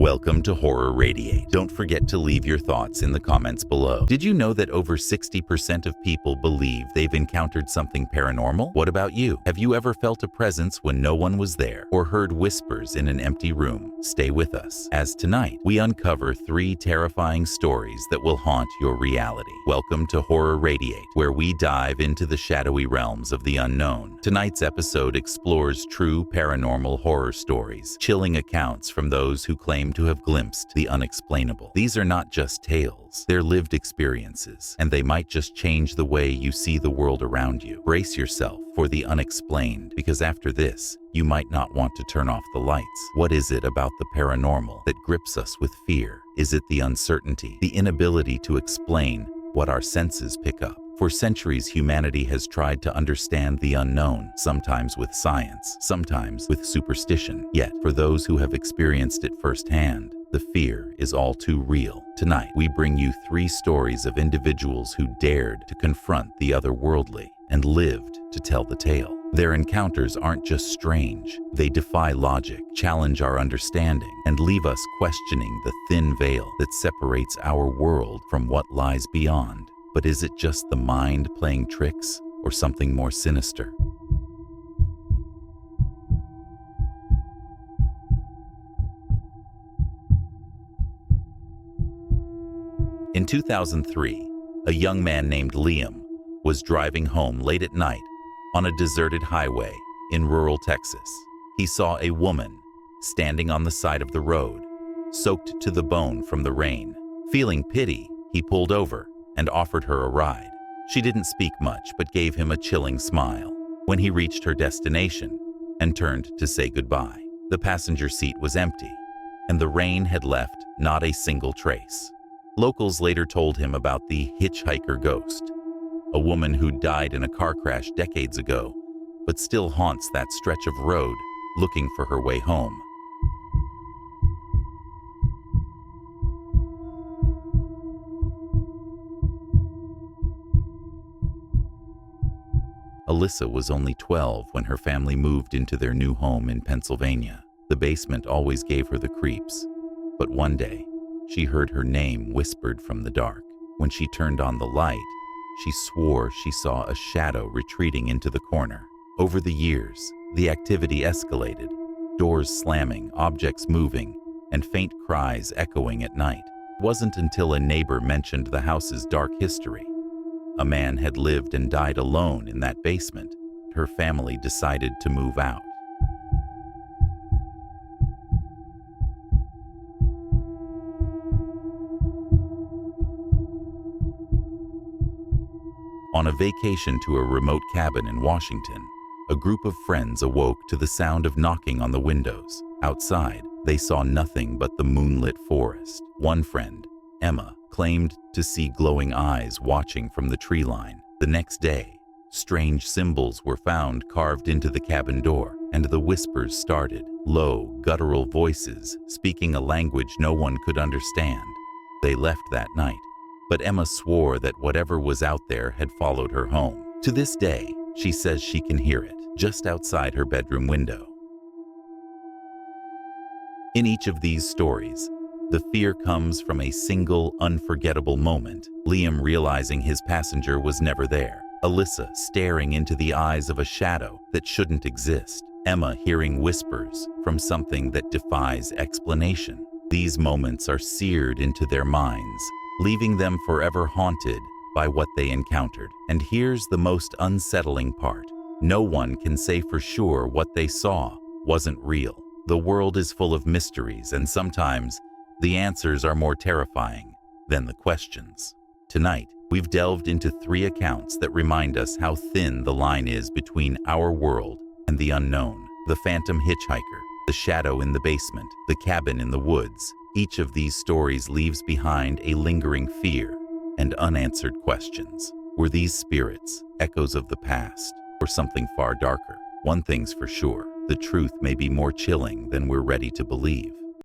Welcome to Horror-Radiate. Don't forget to leave your thoughts in the comments below. Did you know that over 60% of people believe they've encountered something paranormal? What about you? Have you ever felt a presence when no one was there, or heard whispers in an empty room? Stay with us, as tonight we uncover 3 terrifying stories that will haunt your reality. Welcome to Horror-Radiate, where we dive into the shadowy realms of the unknown. Tonight's episode explores true paranormal horror stories, chilling accounts from those who claim to have glimpsed the unexplainable. These are not just tales, they're lived experiences, and they might just change the way you see the world around you. Brace yourself for the unexplained, because after this, you might not want to turn off the lights. What is it about the paranormal that grips us with fear? Is it the uncertainty, the inability to explain what our senses pick up? For centuries, humanity has tried to understand the unknown, sometimes with science, sometimes with superstition. Yet, for those who have experienced it firsthand, the fear is all too real. Tonight, we bring you 3 stories of individuals who dared to confront the otherworldly and lived to tell the tale. Their encounters aren't just strange, they defy logic, challenge our understanding, and leave us questioning the thin veil that separates our world from what lies beyond. But is it just the mind playing tricks, or something more sinister? In 2003, a young man named Liam was driving home late at night on a deserted highway in rural Texas. He saw a woman standing on the side of the road, soaked to the bone from the rain. Feeling pity, he pulled over and offered her a ride. She didn't speak much, but gave him a chilling smile when he reached her destination and turned to say goodbye. The passenger seat was empty, and the rain had left not a single trace. Locals later told him about the hitchhiker ghost, a woman who died in a car crash decades ago, but still haunts that stretch of road looking for her way home. Alyssa was only 12 when her family moved into their new home in Pennsylvania. The basement always gave her the creeps, but one day, she heard her name whispered from the dark. When she turned on the light, she swore she saw a shadow retreating into the corner. Over the years, the activity escalated, doors slamming, objects moving, and faint cries echoing at night. It wasn't until a neighbor mentioned the house's dark history. A man had lived and died alone in that basement. Her family decided to move out. On a vacation to a remote cabin in Washington, a group of friends awoke to the sound of knocking on the windows. Outside, they saw nothing but the moonlit forest. One friend, Emma, claimed to see glowing eyes watching from the tree line. The next day, strange symbols were found carved into the cabin door, and the whispers started, low, guttural voices speaking a language no one could understand. They left that night, but Emma swore that whatever was out there had followed her home. To this day, she says she can hear it just outside her bedroom window. In each of these stories, the fear comes from a single, unforgettable moment. Liam realizing his passenger was never there. Alyssa staring into the eyes of a shadow that shouldn't exist. Emma hearing whispers from something that defies explanation. These moments are seared into their minds, leaving them forever haunted by what they encountered. And here's the most unsettling part. No one can say for sure what they saw wasn't real. The world is full of mysteries, and sometimes the answers are more terrifying than the questions. Tonight, we've delved into 3 accounts that remind us how thin the line is between our world and the unknown. The phantom hitchhiker, the shadow in the basement, the cabin in the woods. Each of these stories leaves behind a lingering fear and unanswered questions. Were these spirits echoes of the past, or something far darker? One thing's for sure, the truth may be more chilling than we're ready to believe.